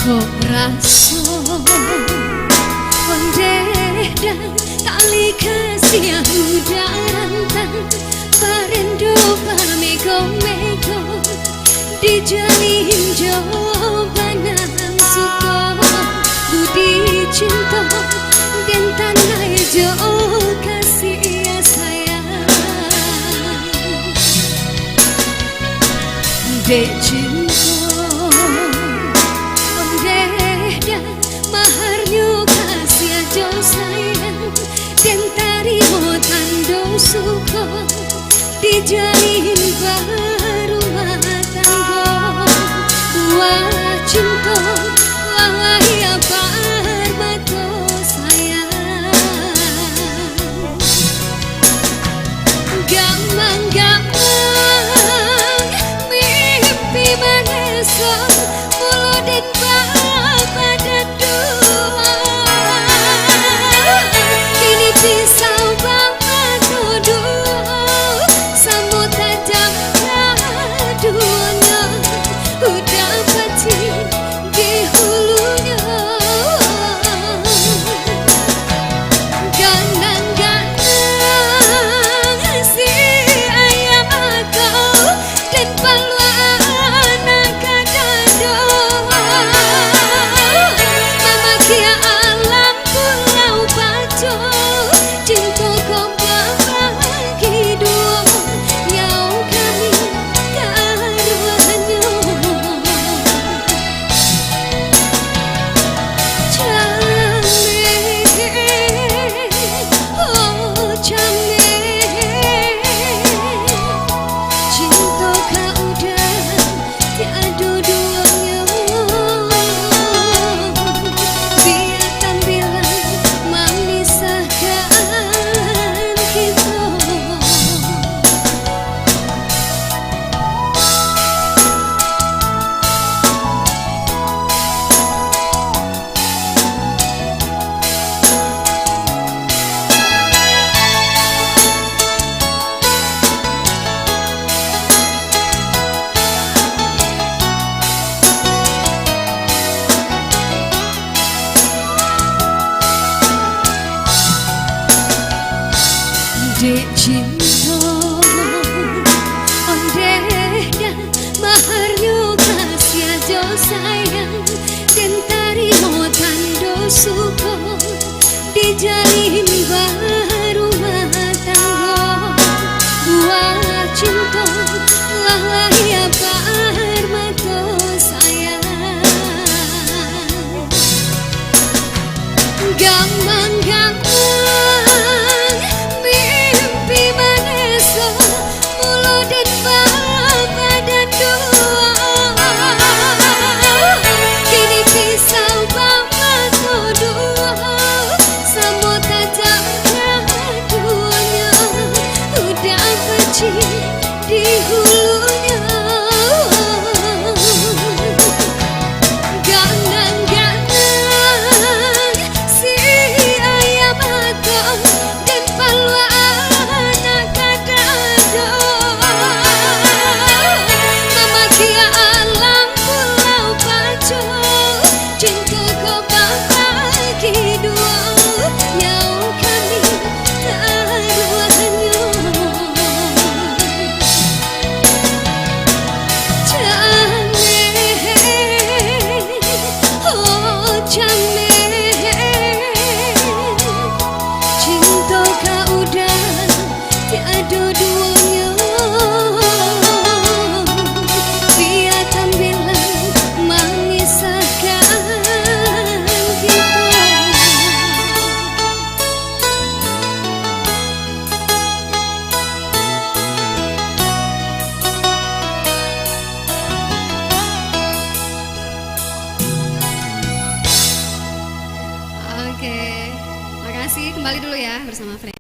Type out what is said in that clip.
Kok rasa ondeh dan tali kasih udah rantang Parindo pamego-mego dijalin jawaban suko budi cinta dan tanah jo kasih sayang de cinta ondeh dan maharnya kasih jo sayang dan tarimo tando suko dijalin barumah tangga wah cinta wahai parmato sayang gampang-gampang mimpi maneso mulut dan bapa dan dua kini pisau bapa dua sambut tajam duanya udah pasti di hulunya gandang-gandang si ayam atau dan paluan kadado mama kia alam pulau bajo cinta kau bagi dua yau kami karuannya Dek cinta ondeh dan maharnya kasih aja sayang dan tarimo tando suko dijalin barumah tangga buah cinta wahai parmato sayang gampang-gampang di hulunya gandang-gandang si ayam atau dan paluan kadado mama kia alam pulau bajo cinta kau bagi dua yau kami taruhannya cinta kau udah tiada duanya dia tampilan mengisahkan kita Oke, makasih. Kembali dulu ya bersama Frank.